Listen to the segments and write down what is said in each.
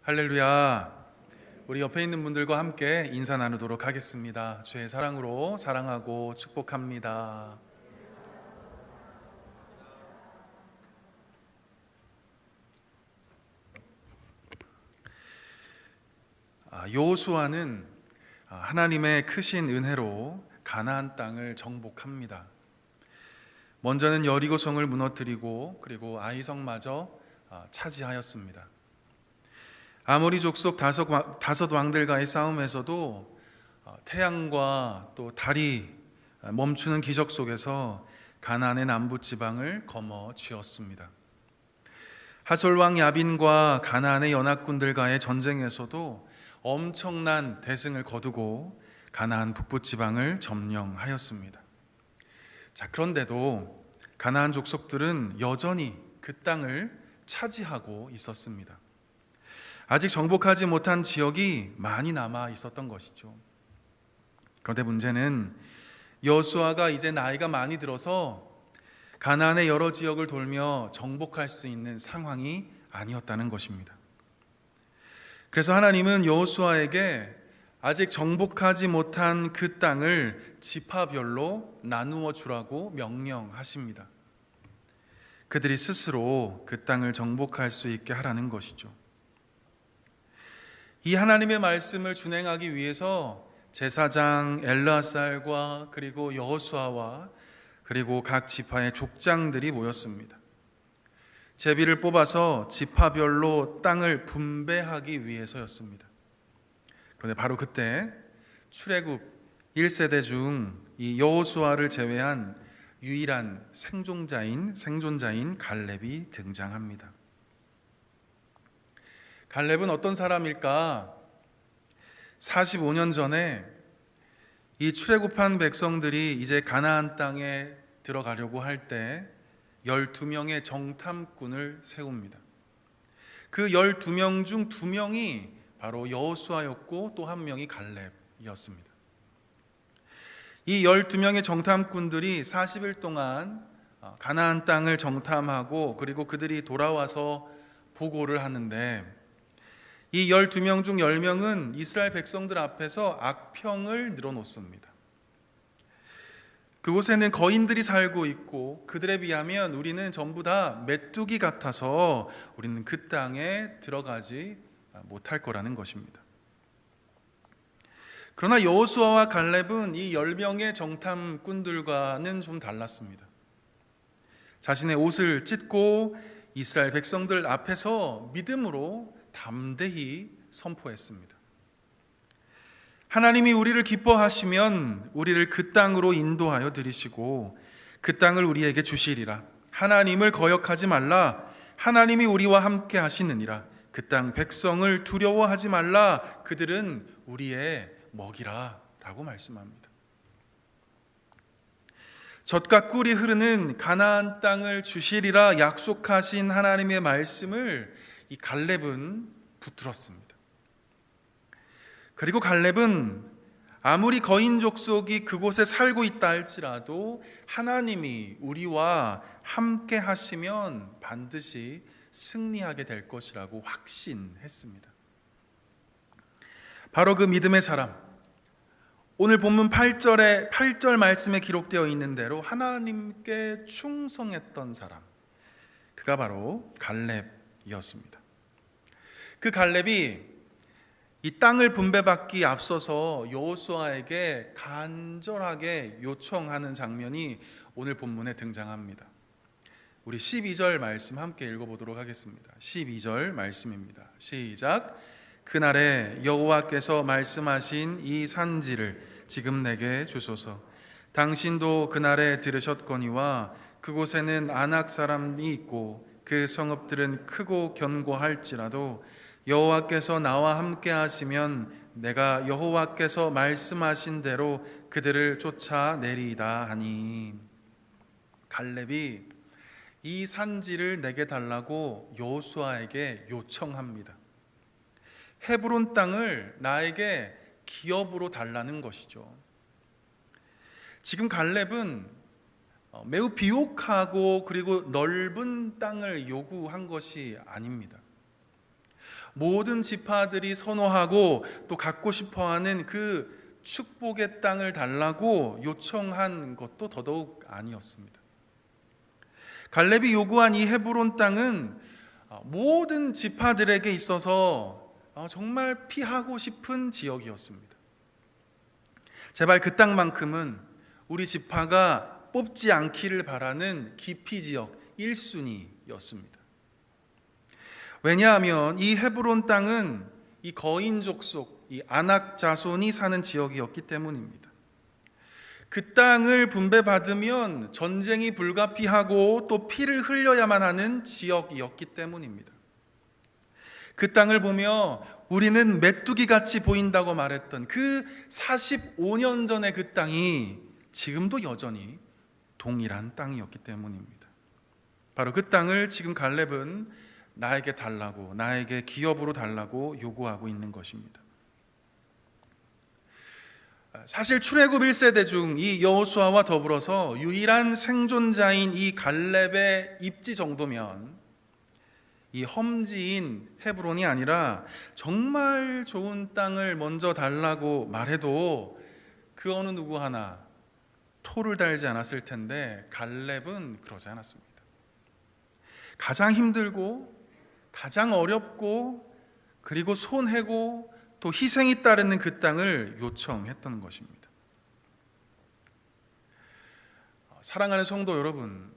할렐루야. 우리 옆에 있는 분들과 함께 인사 나누도록 하겠습니다. 주의 사랑으로 사랑하고 축복합니다. 여호수아는 하나님의 크신 은혜로 가나안 땅을 정복합니다. 먼저는 여리고성을 무너뜨리고 그리고 아이성마저 차지하였습니다. 아모리 족속 다섯 왕들과의 싸움에서도 태양과 또 달이 멈추는 기적 속에서 가나안의 남부 지방을 거머쥐었습니다. 하솔왕 야빈과 가나안의 연합군들과의 전쟁에서도 엄청난 대승을 거두고 가나안 북부 지방을 점령하였습니다. 그런데도 가나안 족속들은 여전히 그 땅을 차지하고 있었습니다. 아직 정복하지 못한 지역이 많이 남아 있었던 것이죠. 그런데 문제는 여호수아가 이제 나이가 많이 들어서 가나안의 여러 지역을 돌며 정복할 수 있는 상황이 아니었다는 것입니다. 그래서 하나님은 여호수아에게 아직 정복하지 못한 그 땅을 지파별로 나누어 주라고 명령하십니다. 그들이 스스로 그 땅을 정복할 수 있게 하라는 것이죠. 이 하나님의 말씀을 준행하기 위해서 제사장 엘르아살과 그리고 여호수아와 그리고 각 지파의 족장들이 모였습니다. 제비를 뽑아서 지파별로 땅을 분배하기 위해서였습니다. 그런데 바로 그때 출애굽 1세대 중 이 여호수아를 제외한 유일한 생존자인 갈렙이 등장합니다. 갈렙은 어떤 사람일까? 45년 전에 이 출애굽한 백성들이 이제 가나안 땅에 들어가려고 할 때 12명의 정탐꾼을 세웁니다. 그 12명 중 2명이 바로 여호수아였고 또 1명이 갈렙이었습니다. 이 12명의 정탐꾼들이 40일 동안 가나안 땅을 정탐하고 그리고 그들이 돌아와서 보고를 하는데 이 12명 중 10명은 이스라엘 백성들 앞에서 악평을 늘어놓습니다. 그곳에는 거인들이 살고 있고 그들에 비하면 우리는 전부 다 메뚜기 같아서 우리는 그 땅에 들어가지 못할 거라는 것입니다. 그러나 여호수아와 갈렙은 이 10명의 정탐꾼들과는 좀 달랐습니다. 자신의 옷을 찢고 이스라엘 백성들 앞에서 믿음으로 담대히 선포했습니다. 하나님이 우리를 기뻐하시면 우리를 그 땅으로 인도하여 들이시고 그 땅을 우리에게 주시리라. 하나님을 거역하지 말라. 하나님이 우리와 함께 하시느니라. 그 땅 백성을 두려워하지 말라. 그들은 우리의 먹이라 라고 말씀합니다. 젖과 꿀이 흐르는 가나안 땅을 주시리라 약속하신 하나님의 말씀을 이 갈렙은 붙들었습니다. 그리고 갈렙은 아무리 거인 족속이 그곳에 살고 있다 할지라도 하나님이 우리와 함께 하시면 반드시 승리하게 될 것이라고 확신했습니다. 바로 그 믿음의 사람, 오늘 본문 8절 말씀에 기록되어 있는 대로 하나님께 충성했던 사람, 그가 바로 갈렙이었습니다. 그 갈렙이 이 땅을 분배받기 앞서서 여호수아에게 간절하게 요청하는 장면이 오늘 본문에 등장합니다. 우리 12절 말씀 함께 읽어보도록 하겠습니다. 12절 말씀입니다. 시작. 그날에 여호와께서 말씀하신 이 산지를 지금 내게 주소서. 당신도 그날에 들으셨거니와 그곳에는 아낙 사람이 있고 그 성읍들은 크고 견고할지라도 여호와께서 나와 함께 하시면 내가 여호와께서 말씀하신 대로 그들을 쫓아내리이다 하니. 갈렙이 이 산지를 내게 달라고 여호수아에게 요청합니다. 헤브론 땅을 나에게 기업으로 달라는 것이죠. 지금 갈렙은 매우 비옥하고 그리고 넓은 땅을 요구한 것이 아닙니다. 모든 지파들이 선호하고 또 갖고 싶어하는 그 축복의 땅을 달라고 요청한 것도 더더욱 아니었습니다. 갈렙이 요구한 이 헤브론 땅은 모든 지파들에게 있어서 정말 피하고 싶은 지역이었습니다. 제발 그 땅만큼은 우리 지파가 뽑지 않기를 바라는 기피 지역 1순위였습니다. 왜냐하면 이 헤브론 땅은 이 거인족 속 이 아낙 자손이 사는 지역이었기 때문입니다. 그 땅을 분배받으면 전쟁이 불가피하고 또 피를 흘려야만 하는 지역이었기 때문입니다. 그 땅을 보며 우리는 메뚜기 같이 보인다고 말했던 그 45년 전의 그 땅이 지금도 여전히 동일한 땅이었기 때문입니다. 바로 그 땅을 지금 갈렙은 나에게 달라고, 나에게 기업으로 달라고 요구하고 있는 것입니다. 사실 출애굽 1세대 중 이 여호수아와 더불어서 유일한 생존자인 이 갈렙의 입지 정도면 이 험지인 헤브론이 아니라 정말 좋은 땅을 먼저 달라고 말해도 그 어느 누구 하나 토를 달지 않았을 텐데 갈렙은 그러지 않았습니다. 가장 힘들고 가장 어렵고 그리고 손해고 또 희생이 따르는 그 땅을 요청했던 것입니다. 사랑하는 성도 여러분,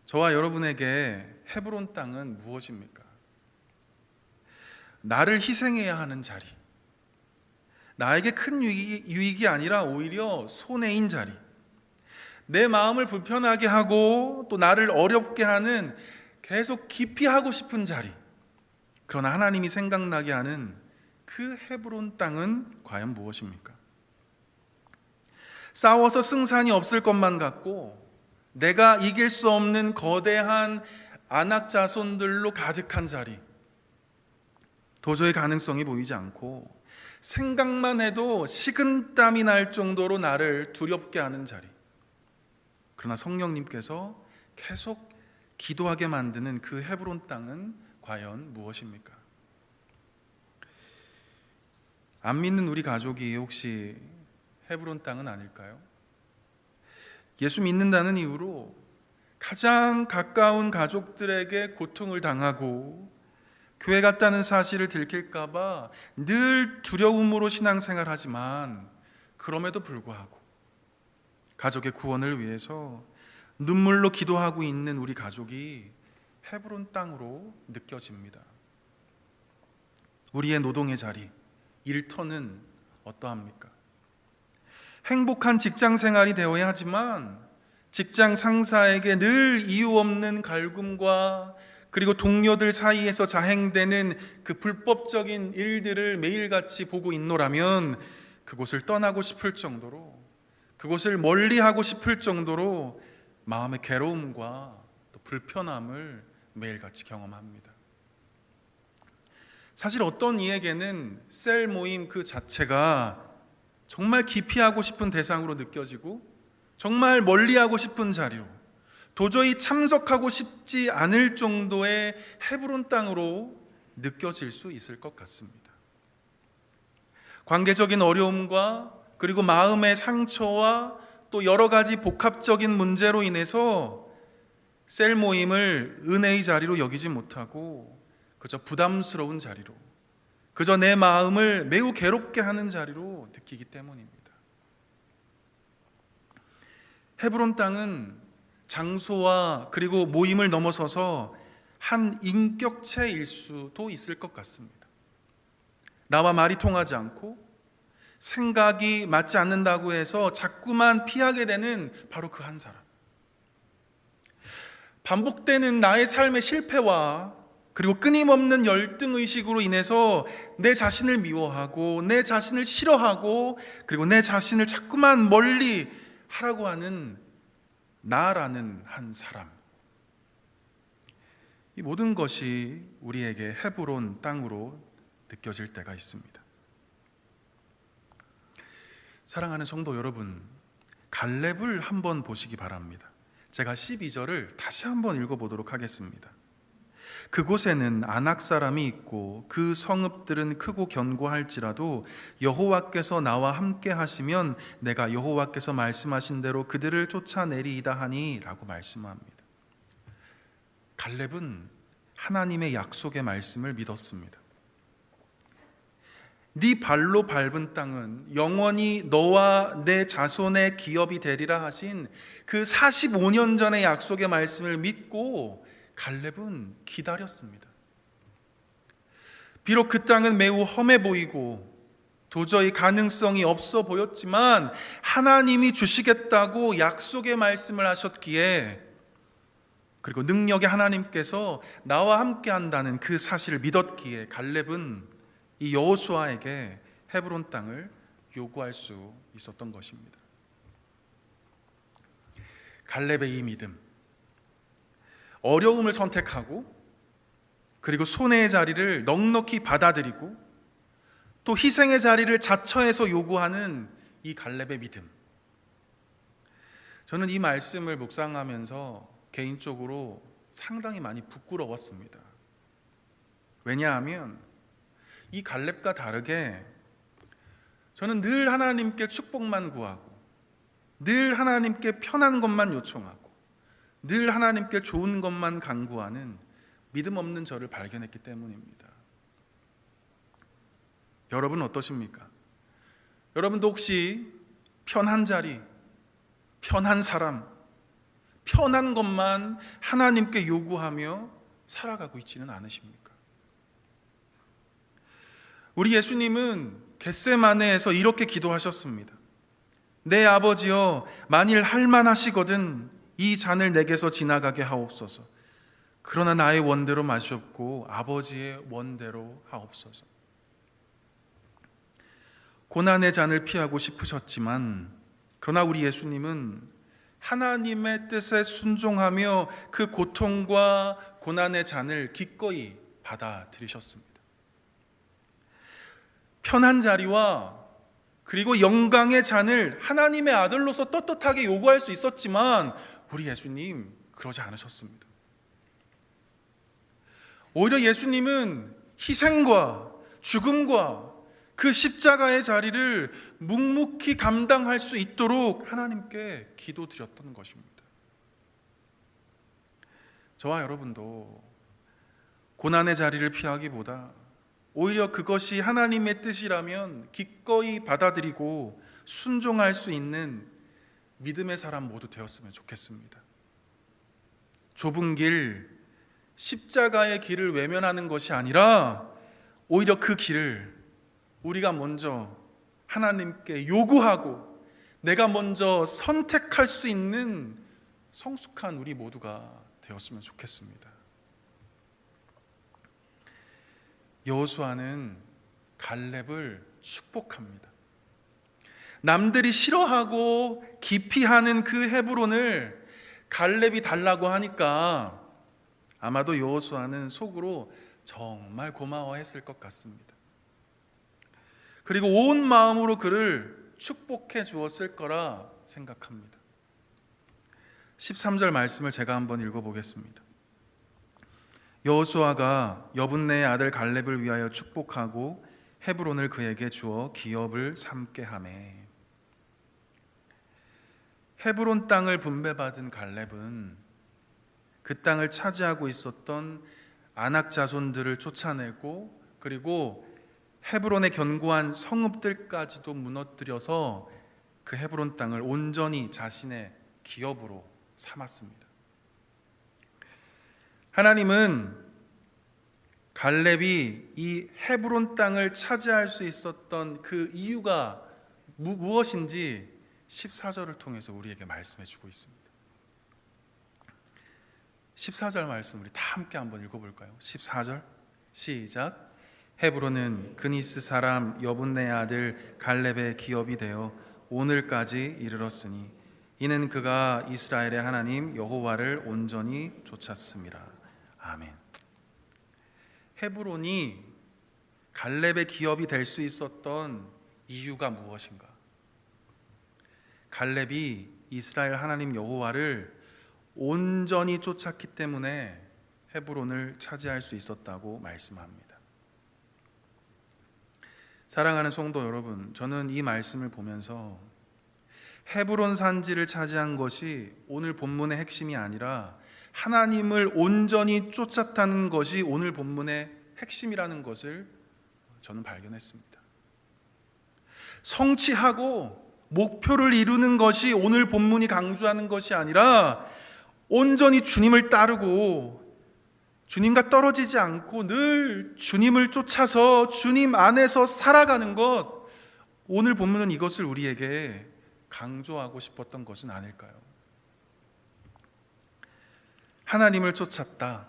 저와 여러분에게 헤브론 땅은 무엇입니까? 나를 희생해야 하는 자리, 나에게 큰 유익이 아니라 오히려 손해인 자리, 내 마음을 불편하게 하고 또 나를 어렵게 하는 계속 기피하고 싶은 자리, 그러나 하나님이 생각나게 하는 그 헤브론 땅은 과연 무엇입니까? 싸워서 승산이 없을 것만 같고 내가 이길 수 없는 거대한 아낙 자손들로 가득한 자리, 도저히 가능성이 보이지 않고 생각만 해도 식은땀이 날 정도로 나를 두렵게 하는 자리, 그러나 성령님께서 계속 기도하게 만드는 그 헤브론 땅은 과연 무엇입니까? 안 믿는 우리 가족이 혹시 헤브론 땅은 아닐까요? 예수 믿는다는 이유로 가장 가까운 가족들에게 고통을 당하고 교회 갔다는 사실을 들킬까 봐 늘 두려움으로 신앙생활하지만 그럼에도 불구하고 가족의 구원을 위해서 눈물로 기도하고 있는 우리 가족이 헤브론 땅으로 느껴집니다. 우리의 노동의 자리, 일터는 어떠합니까? 행복한 직장 생활이 되어야 하지만 직장 상사에게 늘 이유 없는 갈굼과 그리고 동료들 사이에서 자행되는 그 불법적인 일들을 매일같이 보고 있노라면 그곳을 떠나고 싶을 정도로, 그곳을 멀리하고 싶을 정도로 마음의 괴로움과 또 불편함을 매일같이 경험합니다. 사실 어떤 이에게는 셀 모임 그 자체가 정말 기피하고 싶은 대상으로 느껴지고 정말 멀리하고 싶은 자리로, 도저히 참석하고 싶지 않을 정도의 헤브론 땅으로 느껴질 수 있을 것 같습니다. 관계적인 어려움과 그리고 마음의 상처와 또 여러 가지 복합적인 문제로 인해서 셀 모임을 은혜의 자리로 여기지 못하고 그저 부담스러운 자리로, 그저 내 마음을 매우 괴롭게 하는 자리로 느끼기 때문입니다. 헤브론 땅은 장소와 그리고 모임을 넘어서서 한 인격체일 수도 있을 것 같습니다. 나와 말이 통하지 않고 생각이 맞지 않는다고 해서 자꾸만 피하게 되는 바로 그 한 사람. 반복되는 나의 삶의 실패와 그리고 끊임없는 열등의식으로 인해서 내 자신을 미워하고 내 자신을 싫어하고 그리고 내 자신을 자꾸만 멀리 하라고 하는 나라는 한 사람. 이 모든 것이 우리에게 헤브론 땅으로 느껴질 때가 있습니다. 사랑하는 성도 여러분, 갈렙을 한번 보시기 바랍니다. 제가 12절을 다시 한번 읽어보도록 하겠습니다. 그곳에는 아낙 사람이 있고 그 성읍들은 크고 견고할지라도 여호와께서 나와 함께 하시면 내가 여호와께서 말씀하신 대로 그들을 쫓아내리이다 하니 라고 말씀합니다. 갈렙은 하나님의 약속의 말씀을 믿었습니다. 네 발로 밟은 땅은 영원히 너와 내 자손의 기업이 되리라 하신 그 45년 전의 약속의 말씀을 믿고 갈렙은 기다렸습니다. 비록 그 땅은 매우 험해 보이고 도저히 가능성이 없어 보였지만 하나님이 주시겠다고 약속의 말씀을 하셨기에, 그리고 능력의 하나님께서 나와 함께 한다는 그 사실을 믿었기에 갈렙은 이 여호수아에게 헤브론 땅을 요구할 수 있었던 것입니다. 갈렙의 이 믿음, 어려움을 선택하고 그리고 손해의 자리를 넉넉히 받아들이고 또 희생의 자리를 자처해서 요구하는 이 갈렙의 믿음, 저는 이 말씀을 묵상하면서 개인적으로 상당히 많이 부끄러웠습니다. 왜냐하면 이 갈렙과 다르게 저는 늘 하나님께 축복만 구하고 늘 하나님께 편한 것만 요청하고 늘 하나님께 좋은 것만 간구하는 믿음 없는 저를 발견했기 때문입니다. 여러분 어떠십니까? 여러분도 혹시 편한 자리, 편한 사람, 편한 것만 하나님께 요구하며 살아가고 있지는 않으십니까? 우리 예수님은 겟세마네에서 이렇게 기도하셨습니다. 내 아버지여, 만일 할만하시거든 이 잔을 내게서 지나가게 하옵소서. 그러나 나의 원대로 마시옵고 아버지의 원대로 하옵소서. 고난의 잔을 피하고 싶으셨지만, 그러나 우리 예수님은 하나님의 뜻에 순종하며 그 고통과 고난의 잔을 기꺼이 받아들이셨습니다. 편한 자리와 그리고 영광의 잔을 하나님의 아들로서 떳떳하게 요구할 수 있었지만 우리 예수님 그러지 않으셨습니다. 오히려 예수님은 희생과 죽음과 그 십자가의 자리를 묵묵히 감당할 수 있도록 하나님께 기도드렸던 것입니다. 저와 여러분도 고난의 자리를 피하기보다 오히려 그것이 하나님의 뜻이라면 기꺼이 받아들이고 순종할 수 있는 믿음의 사람 모두 되었으면 좋겠습니다. 좁은 길, 십자가의 길을 외면하는 것이 아니라 오히려 그 길을 우리가 먼저 하나님께 요구하고 내가 먼저 선택할 수 있는 성숙한 우리 모두가 되었으면 좋겠습니다. 여호수아는 갈렙을 축복합니다. 남들이 싫어하고 기피하는 그 헤브론을 갈렙이 달라고 하니까 아마도 여호수아는 속으로 정말 고마워했을 것 같습니다. 그리고 온 마음으로 그를 축복해 주었을 거라 생각합니다. 13절 말씀을 제가 한번 읽어보겠습니다. 여호수아가 여분네의 아들 갈렙을 위하여 축복하고 헤브론을 그에게 주어 기업을 삼게 하매. 헤브론 땅을 분배받은 갈렙은 그 땅을 차지하고 있었던 아낙 자손들을 쫓아내고 그리고 헤브론의 견고한 성읍들까지도 무너뜨려서 그 헤브론 땅을 온전히 자신의 기업으로 삼았습니다. 하나님은 갈렙이 이 헤브론 땅을 차지할 수 있었던 그 이유가 무엇인지 14절을 통해서 우리에게 말씀해 주고 있습니다. 14절 말씀 우리 다 함께 한번 읽어볼까요? 14절 시작. 헤브론은 그니스 사람 여분네 아들 갈렙의 기업이 되어 오늘까지 이르렀으니 이는 그가 이스라엘의 하나님 여호와를 온전히 쫓았습니다. 아멘. 헤브론이 갈렙의 기업이 될 수 있었던 이유가 무엇인가? 갈렙이 이스라엘 하나님 여호와를 온전히 쫓았기 때문에 헤브론을 차지할 수 있었다고 말씀합니다. 사랑하는 성도 여러분, 저는 이 말씀을 보면서 헤브론 산지를 차지한 것이 오늘 본문의 핵심이 아니라 하나님을 온전히 쫓았다는 것이 오늘 본문의 핵심이라는 것을 저는 발견했습니다. 성취하고 목표를 이루는 것이 오늘 본문이 강조하는 것이 아니라 온전히 주님을 따르고 주님과 떨어지지 않고 늘 주님을 쫓아서 주님 안에서 살아가는 것, 오늘 본문은 이것을 우리에게 강조하고 싶었던 것은 아닐까요? 하나님을 쫓았다,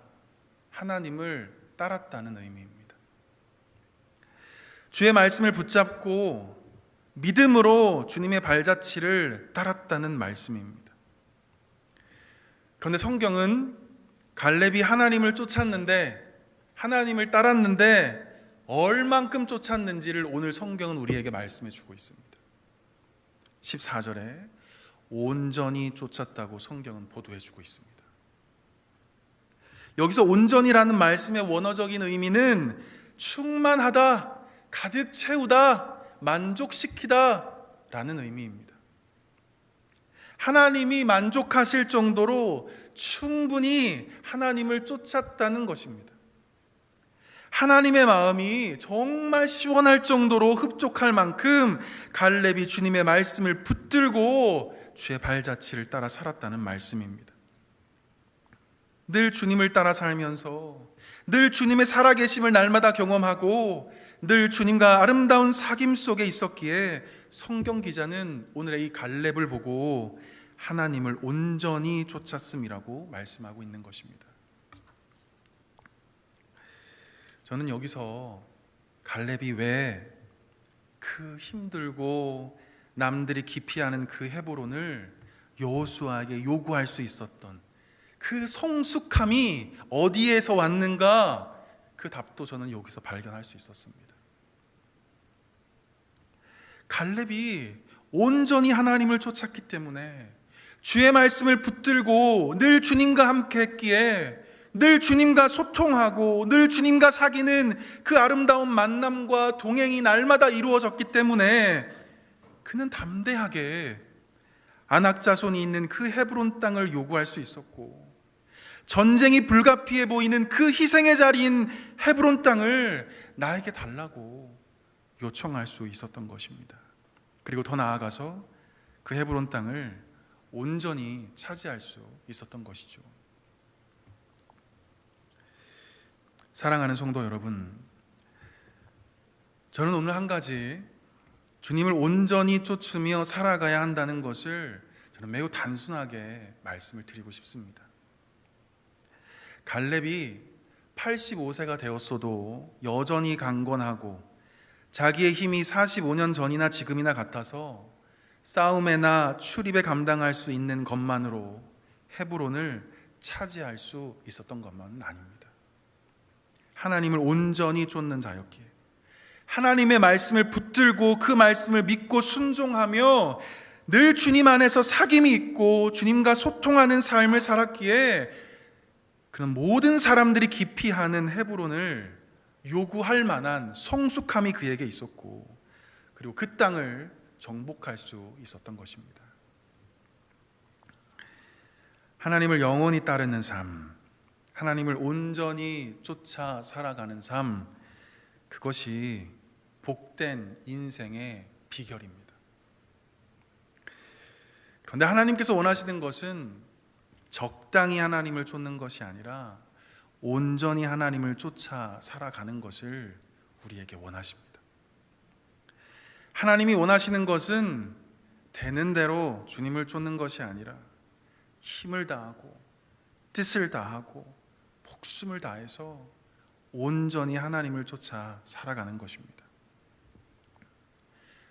하나님을 따랐다는 의미입니다. 주의 말씀을 붙잡고 믿음으로 주님의 발자취를 따랐다는 말씀입니다. 그런데 성경은 갈렙이 하나님을 쫓았는데, 하나님을 따랐는데 얼만큼 쫓았는지를 오늘 성경은 우리에게 말씀해 주고 있습니다. 14절에 온전히 쫓았다고 성경은 보도해 주고 있습니다. 여기서 온전이라는 말씀의 원어적인 의미는 충만하다, 가득 채우다, 만족시키다 라는 의미입니다. 하나님이 만족하실 정도로 충분히 하나님을 쫓았다는 것입니다. 하나님의 마음이 정말 시원할 정도로 흡족할 만큼 갈렙이 주님의 말씀을 붙들고 주의 발자취를 따라 살았다는 말씀입니다. 늘 주님을 따라 살면서 늘 주님의 살아계심을 날마다 경험하고 늘 주님과 아름다운 사귐 속에 있었기에 성경 기자는 오늘의 이 갈렙을 보고 하나님을 온전히 쫓았음이라고 말씀하고 있는 것입니다. 저는 여기서 갈렙이 왜 그 힘들고 남들이 기피하는 그 헤브론을 여호수아에게 요구할 수 있었던 그 성숙함이 어디에서 왔는가, 그 답도 저는 여기서 발견할 수 있었습니다. 갈렙이 온전히 하나님을 쫓았기 때문에, 주의 말씀을 붙들고 늘 주님과 함께 했기에, 늘 주님과 소통하고 늘 주님과 사귀는 그 아름다운 만남과 동행이 날마다 이루어졌기 때문에 그는 담대하게 아낙 자손이 있는 그 헤브론 땅을 요구할 수 있었고, 전쟁이 불가피해 보이는 그 희생의 자리인 헤브론 땅을 나에게 달라고 요청할 수 있었던 것입니다. 그리고 더 나아가서 그 헤브론 땅을 온전히 차지할 수 있었던 것이죠. 사랑하는 성도 여러분, 저는 오늘 한 가지, 주님을 온전히 쫓으며 살아가야 한다는 것을 저는 매우 단순하게 말씀을 드리고 싶습니다. 갈렙이 85세가 되었어도 여전히 강건하고 자기의 힘이 45년 전이나 지금이나 같아서 싸움에나 출입에 감당할 수 있는 것만으로 헤브론을 차지할 수 있었던 것만은 아닙니다. 하나님을 온전히 쫓는 자였기에, 하나님의 말씀을 붙들고 그 말씀을 믿고 순종하며 늘 주님 안에서 사귐이 있고 주님과 소통하는 삶을 살았기에 그는 모든 사람들이 기피하는 헤브론을 요구할 만한 성숙함이 그에게 있었고, 그리고 그 땅을 정복할 수 있었던 것입니다. 하나님을 영원히 따르는 삶, 하나님을 온전히 쫓아 살아가는 삶, 그것이 복된 인생의 비결입니다. 그런데 하나님께서 원하시는 것은 적당히 하나님을 쫓는 것이 아니라 온전히 하나님을 쫓아 살아가는 것을 우리에게 원하십니다. 하나님이 원하시는 것은 되는 대로 주님을 쫓는 것이 아니라 힘을 다하고 뜻을 다하고 목숨을 다해서 온전히 하나님을 쫓아 살아가는 것입니다.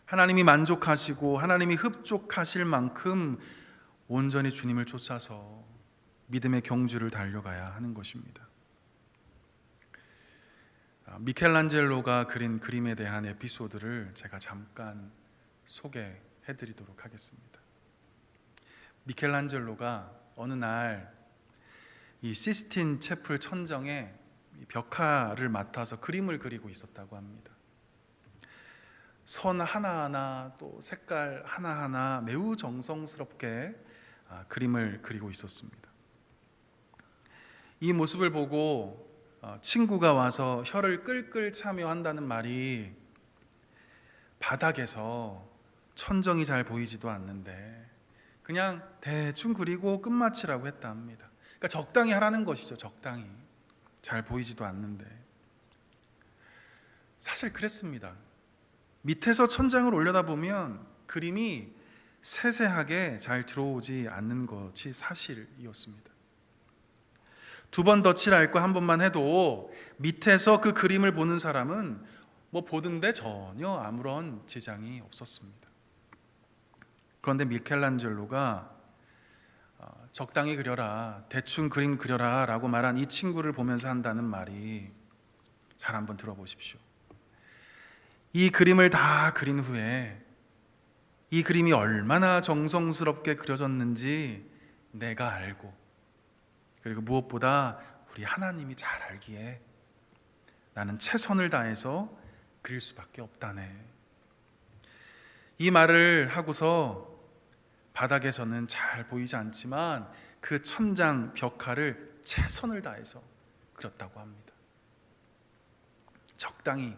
하나님이 만족하시고 하나님이 흡족하실 만큼 온전히 주님을 쫓아서 믿음의 경주를 달려가야 하는 것입니다. 미켈란젤로가 그린 그림에 대한 에피소드를 제가 잠깐 소개해 드리도록 하겠습니다. 미켈란젤로가 어느 날 이 시스틴 채플 천정에 벽화를 맡아서 그림을 그리고 있었다고 합니다. 선 하나하나 또 색깔 하나하나 매우 정성스럽게 그림을 그리고 있었습니다. 이 모습을 보고 친구가 와서 혀를 끌끌 차며 한다는 말이, 바닥에서 천정이 잘 보이지도 않는데 그냥 대충 그리고 끝마치라고 했다 합니다. 그러니까 적당히 하라는 것이죠. 적당히. 잘 보이지도 않는데. 사실 그랬습니다. 밑에서 천장을 올려다보면 그림이 세세하게 잘 들어오지 않는 것이 사실이었습니다. 두 번 덧칠할 거 한 번만 해도 밑에서 그 그림을 보는 사람은 보던데 전혀 아무런 지장이 없었습니다. 그런데 미켈란젤로가 적당히 그려라, 대충 그림 그려라 라고 말한 이 친구를 보면서 한다는 말이, 잘 한번 들어보십시오. 이 그림을 다 그린 후에 이 그림이 얼마나 정성스럽게 그려졌는지 내가 알고, 그리고 무엇보다 우리 하나님이 잘 알기에 나는 최선을 다해서 그릴 수밖에 없다네. 이 말을 하고서 바닥에서는 잘 보이지 않지만 그 천장 벽화를 최선을 다해서 그렸다고 합니다. 적당히,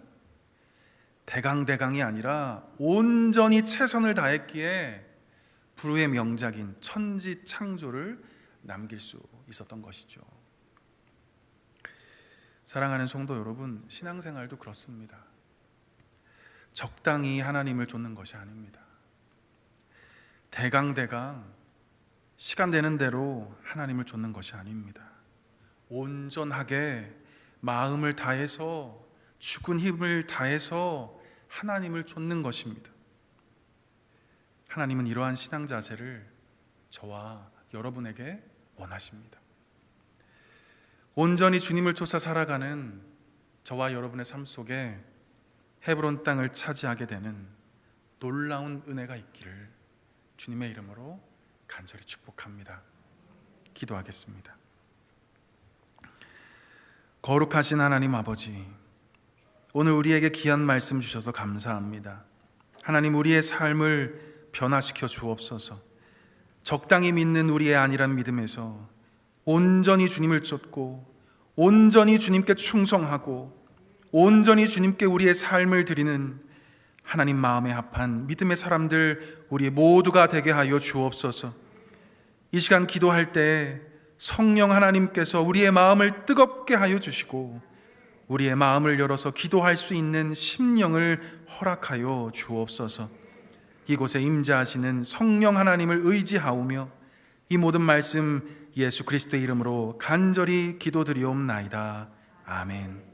대강대강이 아니라 온전히 최선을 다했기에 불후의 명작인 천지창조를 남길 수 있었던 것이죠. 사랑하는 성도 여러분, 신앙생활도 그렇습니다. 적당히 하나님을 좇는 것이 아닙니다. 대강대강 시간 되는 대로 하나님을 좇는 것이 아닙니다. 온전하게 마음을 다해서, 죽은 힘을 다해서 하나님을 좇는 것입니다. 하나님은 이러한 신앙 자세를 저와 여러분에게 원하십니다. 온전히 주님을 쫓아 살아가는 저와 여러분의 삶 속에 헤브론 땅을 차지하게 되는 놀라운 은혜가 있기를 주님의 이름으로 간절히 축복합니다. 기도하겠습니다. 거룩하신 하나님 아버지, 오늘 우리에게 귀한 말씀 주셔서 감사합니다. 하나님, 우리의 삶을 변화시켜 주옵소서. 적당히 믿는 우리의 아니란 믿음에서 온전히 주님을 쫓고 온전히 주님께 충성하고 온전히 주님께 우리의 삶을 드리는 하나님 마음에 합한 믿음의 사람들 우리 모두가 되게 하여 주옵소서. 이 시간 기도할 때 성령 하나님께서 우리의 마음을 뜨겁게 하여 주시고 우리의 마음을 열어서 기도할 수 있는 심령을 허락하여 주옵소서. 이곳에 임재하시는 성령 하나님을 의지하오며 이 모든 말씀 예수 그리스도의 이름으로 간절히 기도드리옵나이다. 아멘.